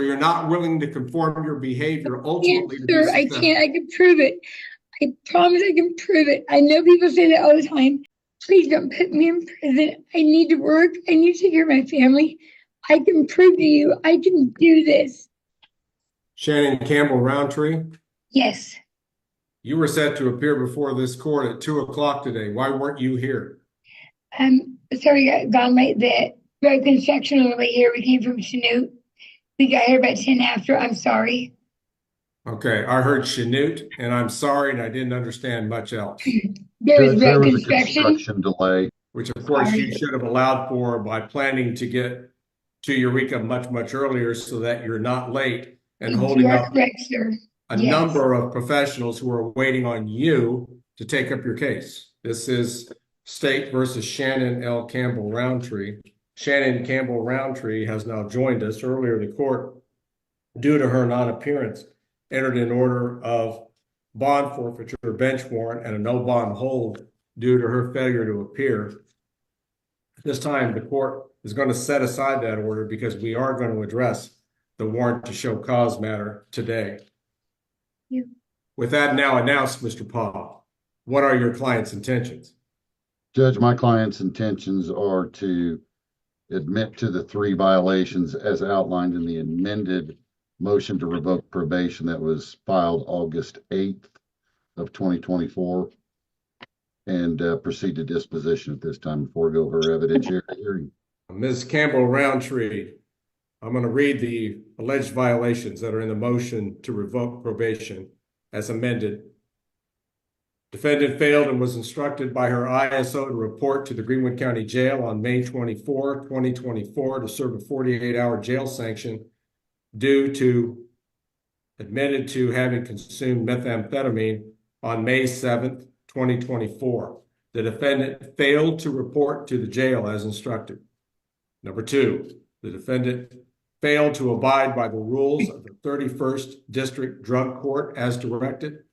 you're not willing to conform your behavior ultimately to be Sir, I successful. can't. I can prove it. I promise I can prove it. I know people say that all the time. Please don't put me in prison. I need to work. I need to take care of my family. I can prove to you I can do this. Shannon Campbell Roundtree, Yes. you were set to appear before this court at 2 o'clock today. Why weren't you here? Sorry, I got late. The road construction on the way here. We came from Chanute. We got here about 10 after. I'm sorry. Okay, I heard Chanute, and I'm sorry, and I didn't understand much else, There was Judge, there road was a construction. construction delay. which of course you should have allowed for by planning to get to Eureka much, much earlier so that you're not late and holding You are up correct, sir. a Yes. number of professionals who are waiting on you to take up your case. This is State versus Shannon L. Campbell Roundtree. Shannon Campbell Roundtree has now joined us. Earlier, the court, due to her non-appearance, entered an order of bond forfeiture, bench warrant, and a no bond hold due to her failure to appear. This time, the court is going to set aside that order because we are going to address the warrant to show cause matter today. With that now announced, Mr. Paul, what are your client's intentions? Judge, my client's intentions are to admit to the 3 violations as outlined in the amended motion to revoke probation that was filed August 8th of 2024 and proceed to disposition at this time and forego her evidentiary hearing. Ms. Campbell Roundtree, I'm going to read the alleged violations that are in the motion to revoke probation as amended. Defendant failed and was instructed by her ISO to report to the Greenwood County Jail on May 24, 2024 to serve a 48-hour jail sanction due to admitted to having consumed methamphetamine on May 7th, 2024. The defendant failed to report to the jail as instructed. Number 2, the defendant failed to abide by the rules of the 31st District Drug Court as directed.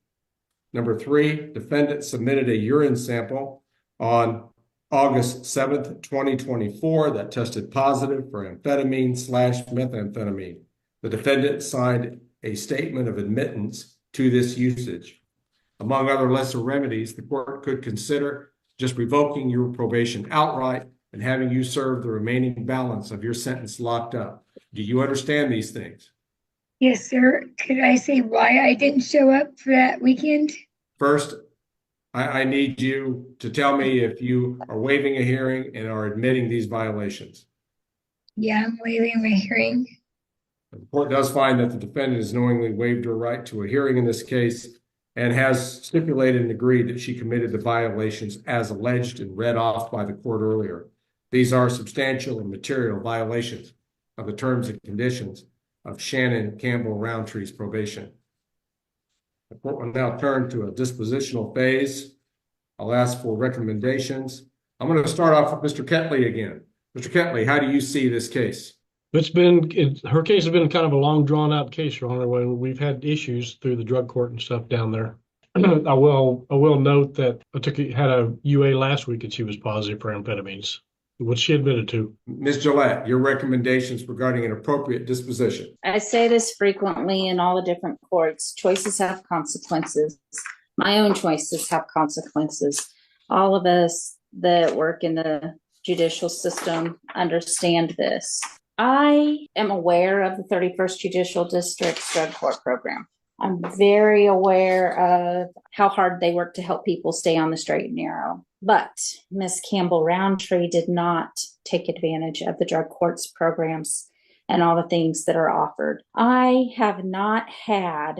Number 3, defendant submitted a urine sample on August 7th, 2024 that tested positive for amphetamine/methamphetamine. The defendant signed a statement of admittance to this usage. Among other lesser remedies, the court could consider just revoking your probation outright and having you serve the remaining balance of your sentence locked up. Do you understand these things? Yes, sir. Could I say why I didn't show up for that weekend? First, I need you to tell me if you are waiving a hearing and are admitting these violations. Yeah, I'm waiving my hearing. The court does find that the defendant has knowingly waived her right to a hearing in this case and has stipulated and agreed that she committed the violations as alleged and read off by the court earlier. These are substantial and material violations of the terms and conditions of Shannon Campbell Roundtree's probation. The court will now turn to a dispositional phase. I'll ask for recommendations. I'm going to start off with Mr. Ketley again. Mr. Ketley, how do you see this case? Her case has been kind of a long drawn out case, Your Honor, when we've had issues through the drug court and stuff down there. I will note that I had a UA last week and she was positive for amphetamines, which she admitted to. Ms. Gillette, your recommendations regarding an appropriate disposition. I say this frequently in all the different courts. Choices have consequences. My own choices have consequences. All of us that work in the judicial system understand this. I am aware of the 31st Judicial District's drug court program. I'm very aware of how hard they work to help people stay on the straight and narrow. But Ms. Campbell Roundtree did not take advantage of the drug court's programs and all the things that are offered. I have not had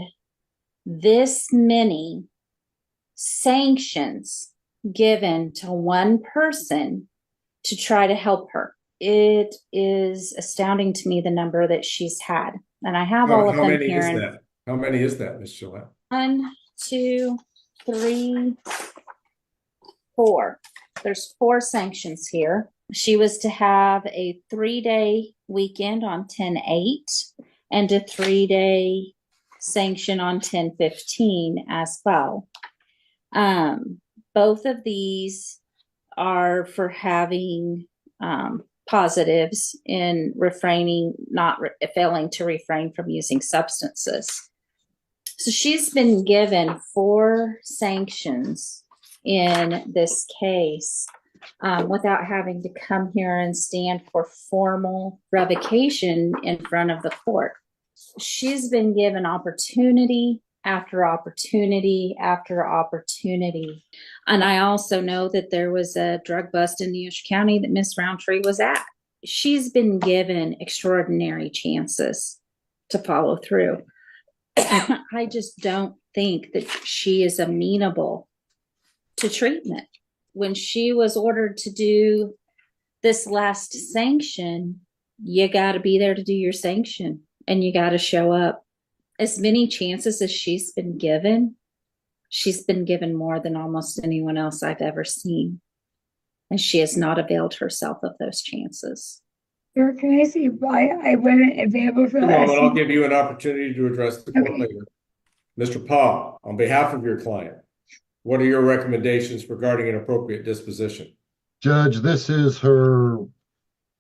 this many sanctions given to one person to try to help her. It is astounding to me the number that she's had. And I have all of them here. How many is that, Ms. Gillette? 1, 2, 3, 4. There's 4 sanctions here. She was to have a 3-day weekend on 10/8 and a 3-day sanction on 10/15 as well. Both of these are for having positives in failing to refrain from using substances. So she's been given 4 sanctions in this case without having to come here and stand for formal revocation in front of the court. She's been given opportunity after opportunity after opportunity. And I also know that there was a drug bust in Neosho County that Miss Roundtree was at. She's been given extraordinary chances to follow through. I just don't think that she is amenable to treatment. When she was ordered to do this last sanction, you got to be there to do your sanction and you got to show up. As many chances as she's been given more than almost anyone else I've ever seen. And she has not availed herself of those chances. Sir, can I see why I wasn't available for Come that? on, I'll give you an opportunity to address the court Okay. later. Mr. Pa, on behalf of your client, what are your recommendations regarding an appropriate disposition? Judge, this is her,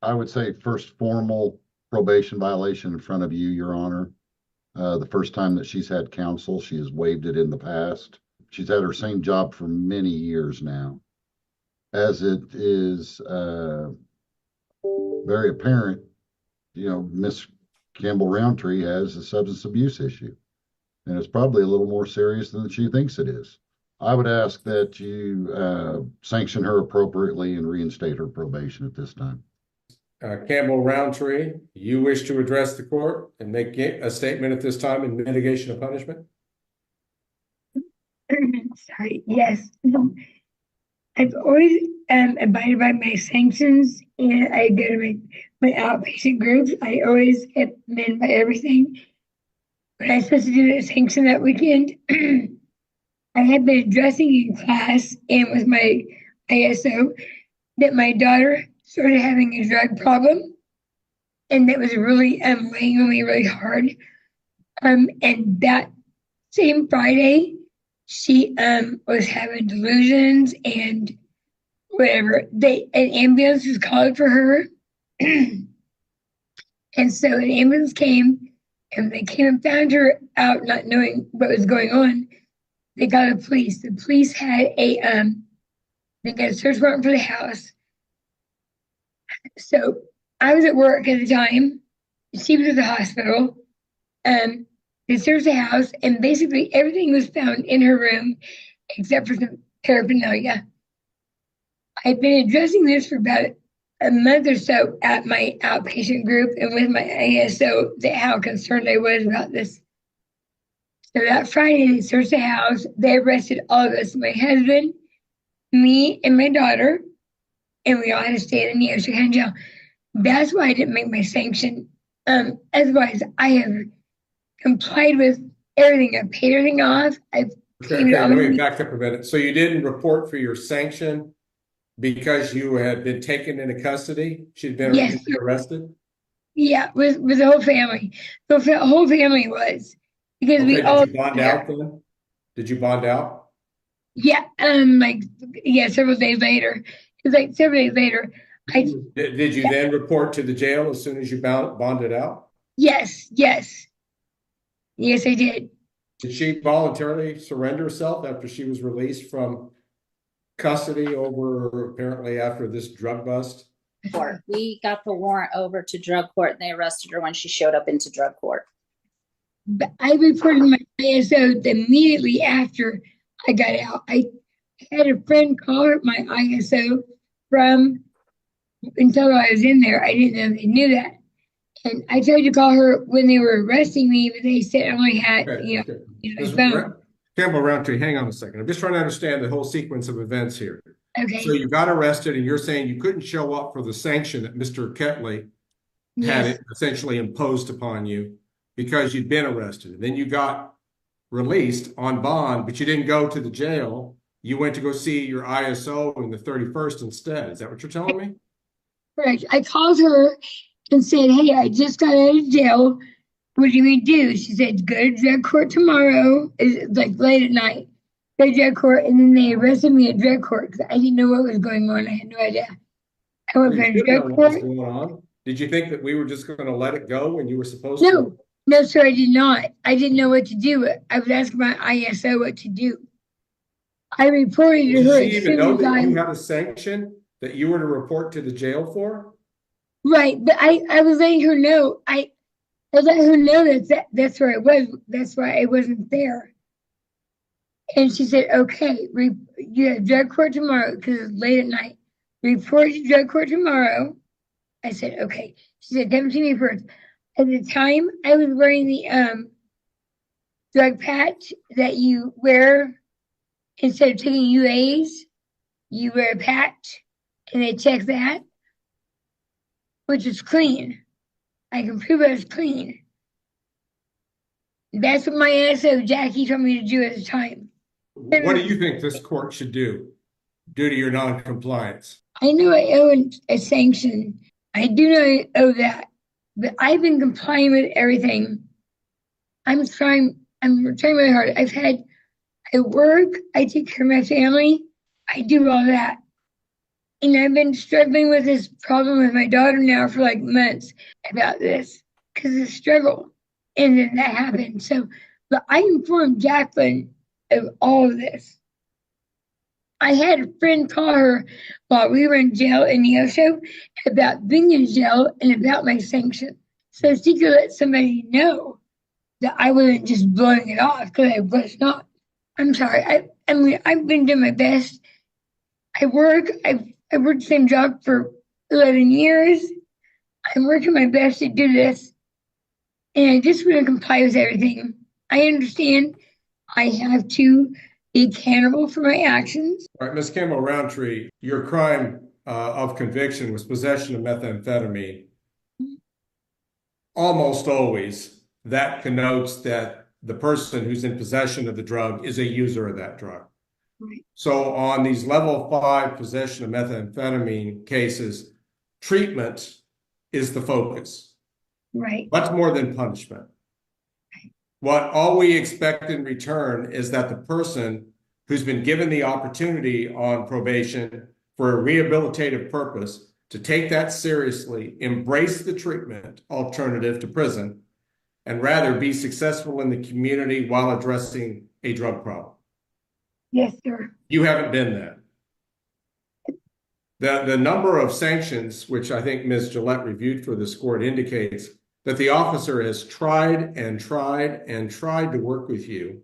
I would say, first formal probation violation in front of you, Your Honor. The first time that she's had counsel, she has waived it in the past. She's had her same job for many years now. As it is very apparent, Miss Campbell Roundtree has a substance abuse issue, and it's probably a little more serious than she thinks it is. I would ask that you sanction her appropriately and reinstate her probation at this time. Campbell Roundtree, you wish to address the court and make a statement at this time in mitigation of punishment? Sorry, yes. I've always abided by my sanctions, and I go to my outpatient groups. I always get men by everything. When I was supposed to do the sanction that weekend, I had been addressing in class and with my ISO that my daughter started having a drug problem, and that was really weighing on me really hard. And that same Friday, she was having delusions and whatever. An ambulance was called for her, and so an ambulance came, and they came and found her out, not knowing what was going on. They got the police. The police had they got a search warrant for the house. So I was at work at the time. She was at the hospital. They searched the house, and basically everything was found in her room except for some paraphernalia. I've been addressing this for about a month or so at my outpatient group and with my ASO how concerned I was about this. So that Friday, they searched the house. They arrested all of us, my husband, me, and my daughter, and we all had to stay in the Neosho County Jail. That's why I didn't make my sanction. Otherwise, I have complied with everything. I've paid everything off. Okay, let me back up a minute. So you didn't report for your sanction because you had been taken into custody? She'd been arrested? Yeah, with the whole family. The whole family was. Because we all. Did you bond out then? Did you bond out? Yeah, several days later. It's like several days later. Did you then report to the jail as soon as you bonded out? Yes, I did. Did she voluntarily surrender herself after she was released from custody over apparently after this drug bust? We got the warrant over to drug court and they arrested her when she showed up into drug court. But I reported my ISO immediately after I got out. I had a friend call my ISO until I was in there. I didn't know they knew that. And I tried to call her when they were arresting me, but they said I only had, phone. Campbell Roundtree, hang on a second. I'm just trying to understand the whole sequence of events here. Okay. So you got arrested and you're saying you couldn't show up for the sanction that Mr. Ketley had essentially imposed upon you because you'd been arrested. And then you got released on bond, but you didn't go to the jail. You went to go see your ISO on the 31st instead. Is that what you're telling me? Correct. I called her and said, hey, I just got out of jail. What do you mean do? She said, go to drug court tomorrow. It's like late at night. Go to drug court. And then they arrested me at drug court because I didn't know what was going on. I had no idea. I went You from should drug know what was court. going on. Did you think that we were just going to let it go when you were supposed to? No, no, sir, I did not. I didn't know what to do. I was asking my ISO what to do. I reported to Did her she as even soon know as that you I, had a sanction that you were to report to the jail for? right, but I was letting her know. I let her know that's where I was. That's why I wasn't there. And she said, okay, you have drug court tomorrow because it's late at night. Report to drug court tomorrow. I said, okay. She said, come to me first. At the time, I was wearing the drug patch that you wear instead of taking UAs. You wear a patch, and they check that, which is clean. I can prove I was clean. That's what my ASO Jackie told me to do at the time. What do you think this court should do due to your non-compliance? I know I owe a sanction. I do know I owe that, but I've been complying with everything. I'm trying really hard. I work, I take care of my family, I do all that. And I've been struggling with this problem with my daughter now for like months about this because of the struggle. And then that happened. So, but I informed Jacqueline of all of this. I had a friend call her while we were in jail in Neosho about being in jail and about my sanction. So she could let somebody know that I wasn't just blowing it off because I was not. I'm sorry. I mean, I've been doing my best. I worked the same job for 11 years. I'm working my best to do this. And I just want to comply with everything. I understand I have to be accountable for my actions. All right, Ms. Campbell Roundtree, your crime of conviction was possession of methamphetamine. Almost always, that connotes that the person who's in possession of the drug is a user of that drug. Right. So on these level 5 possession of methamphetamine cases, treatment is the focus. Right. Much more than punishment. What all we expect in return is that the person who's been given the opportunity on probation for a rehabilitative purpose to take that seriously, embrace the treatment alternative to prison, and rather be successful in the community while addressing a drug problem. Yes, sir. You haven't been that. The number of sanctions, which I think Ms. Gillette reviewed for this court, indicates that the officer has tried and tried and tried to work with you.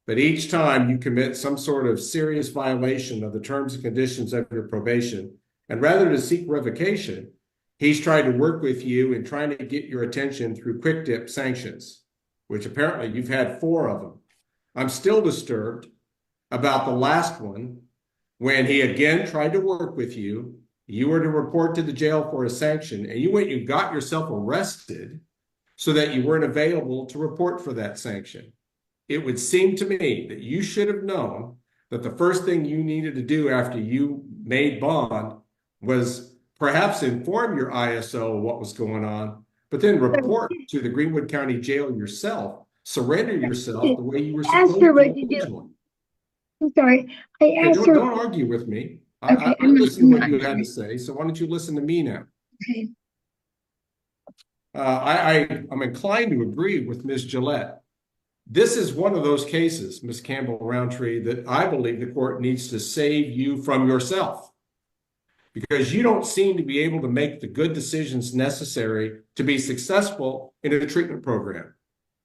But each time you commit some sort of serious violation of the terms and conditions of your probation, and rather than seek revocation, he's tried to work with you in trying to get your attention through quick dip sanctions, which apparently you've had 4 of them. I'm still disturbed about the last one, when he again tried to work with you. You were to report to the jail for a sanction, and you went and got yourself arrested so that you weren't available to report for that sanction. It would seem to me that you should have known that the first thing you needed to do after you made bond was perhaps inform your ISO what was going on, but then report to the Greenwood County Jail yourself, surrender yourself the way you were supposed to originally. I'm sorry. I asked Okay, her. don't argue with me. Okay, I'm listening to what you had to say, so why don't you listen to me now? Okay. I'm inclined to agree with Ms. Gillette. This is one of those cases, Ms. Campbell Roundtree, that I believe the court needs to save you from yourself, because you don't seem to be able to make the good decisions necessary to be successful in a treatment program,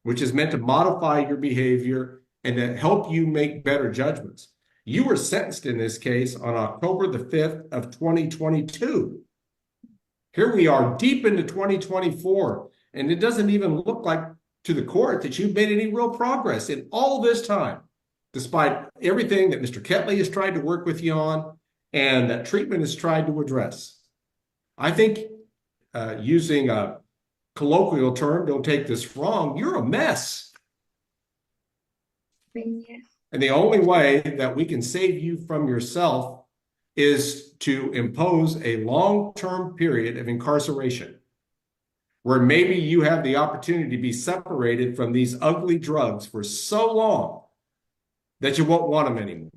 which is meant to modify your behavior and to help you make better judgments. You were sentenced in this case on October the 5th of 2022. Here we are deep into 2024, and it doesn't even look like to the court that you've made any real progress in all this time, despite everything that Mr. Ketley has tried to work with you on and that treatment has tried to address. I think, using a colloquial term, don't take this wrong, you're a mess. Yes. And the only way that we can save you from yourself is to impose a long-term period of incarceration, where maybe you have the opportunity to be separated from these ugly drugs for so long that you won't want them anymore.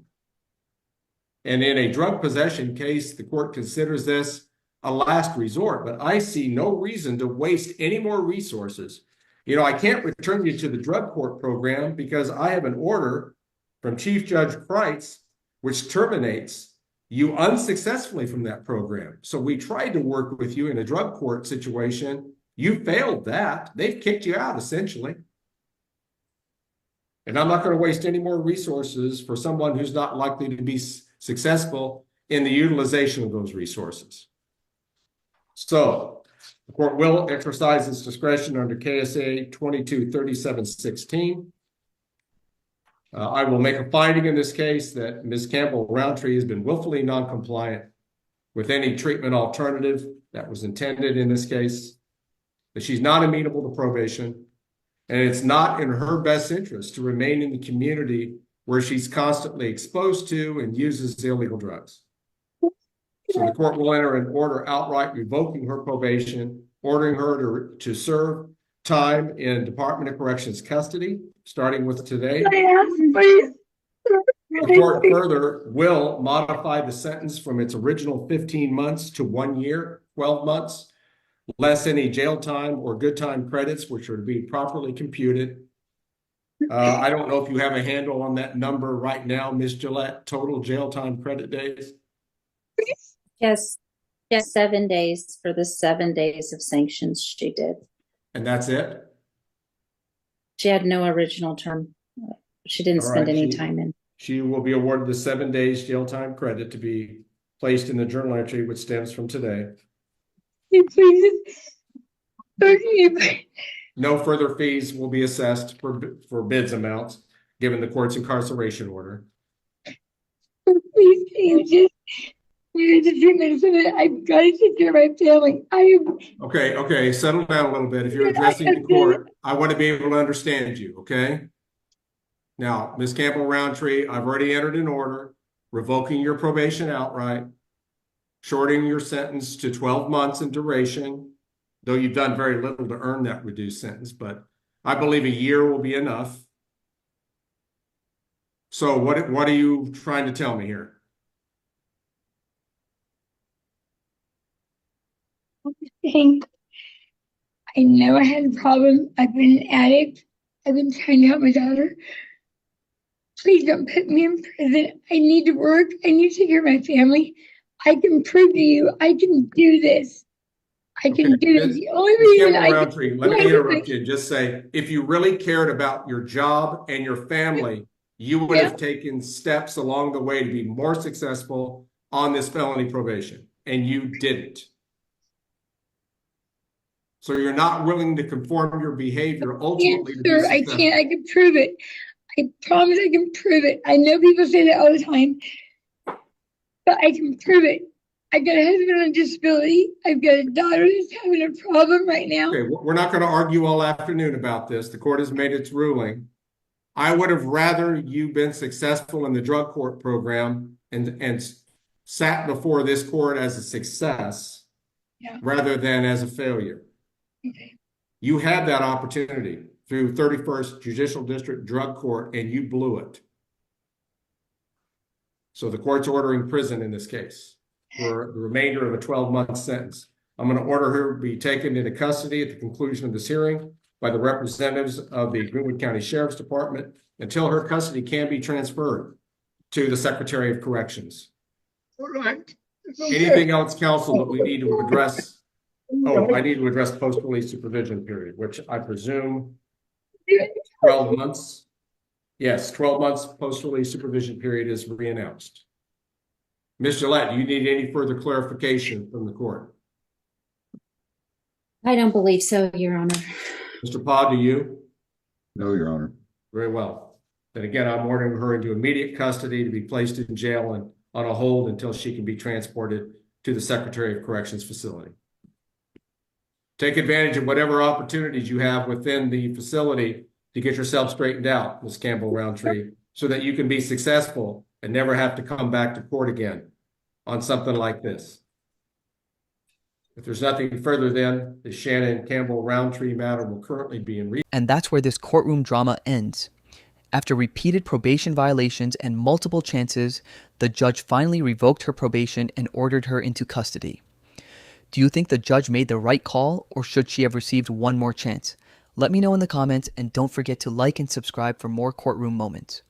And in a drug possession case, the court considers this a last resort, but I see no reason to waste any more resources. You know, I can't return you to the drug court program because I have an order from Chief Judge Kreitz, which terminates you unsuccessfully from that program. So we tried to work with you in a drug court situation. You failed that. They've kicked you out essentially. And I'm not going to waste any more resources for someone who's not likely to be successful in the utilization of those resources. So the court will exercise its discretion under KSA 223716. I will make a finding in this case that Ms. Campbell-Roundtree has been willfully non-compliant with any treatment alternative that was intended in this case, that she's not amenable to probation, and it's not in her best interest to remain in the community where she's constantly exposed to and uses illegal drugs. So the court will enter an order outright revoking her probation, ordering her to serve time in Department of Corrections custody, starting with today. The court further will modify the sentence from its original 15 months to 1 year, 12 months, less any jail time or good time credits, which are to be properly computed. I don't know if you have a handle on that number right now, Ms. Gillette, total jail time credit days. Yes, 7 days for the 7 days of sanctions she did. And that's it? She had no original term. She didn't spend any time in. She will be awarded the 7 days jail time credit to be placed in the journal entry, which stems from today. No further fees will be assessed for bids amounts, given the court's incarceration order. Please, can you just I've got to take care of my family. Okay, settle down a little bit. If you're addressing the court, I want to be able to understand you, okay? Now, Ms. Campbell-Roundtree, I've already entered an order revoking your probation outright, shorting your sentence to 12 months in duration, though you've done very little to earn that reduced sentence, but I believe a year will be enough. So what are you trying to tell me here? I know I had a problem. I've been an addict. I've been trying to help my daughter. Please don't put me in prison. I need to work. I need to take care of my family. I can prove to you I can do this. I can do this. The only reason let me interrupt you and just say, if you really cared about your job and your family, you would have taken steps along the way to be more successful on this felony probation, and you didn't. So you're not willing to conform your behavior ultimately to be successful. I can't. I can prove it. I promise I can prove it. I know people say that all the time, but I can prove it. I've got a husband on disability. I've got a daughter that's having a problem right now. Okay, we're not going to argue all afternoon about this. The court has made its ruling. I would have rather you been successful in the drug court program and sat before this court as a success rather than as a failure. Okay. You had that opportunity through 31st Judicial District Drug Court, and you blew it. So the court's ordering prison in this case for the remainder of a 12-month sentence. I'm going to order her to be taken into custody at the conclusion of this hearing by the representatives of the Greenwood County Sheriff's Department until her custody can be transferred to the Secretary of Corrections. All right. Anything else, counsel, that we need to address? Oh, I need to address post-release supervision period, which I presume 12 months. Yes, 12 months post-release supervision period is re-announced. Ms. Gillette, do you need any further clarification from the court? I don't believe so, Your Honor. Mr. Paw, do you? No, Your Honor. Very well. Then again, I'm ordering her into immediate custody to be placed in jail and on a hold until she can be transported to the Secretary of Corrections facility. Take advantage of whatever opportunities you have within the facility to get yourself straightened out, Ms. Campbell-Roundtree, so that you can be successful and never have to come back to court again on something like this. If there's nothing further, then the Shannon Campbell-Roundtree matter will currently be in. And that's where this courtroom drama ends. After repeated probation violations and multiple chances, the judge finally revoked her probation and ordered her into custody. Do you think the judge made the right call, or should she have received one more chance? Let me know in the comments, and don't forget to like and subscribe for more courtroom moments.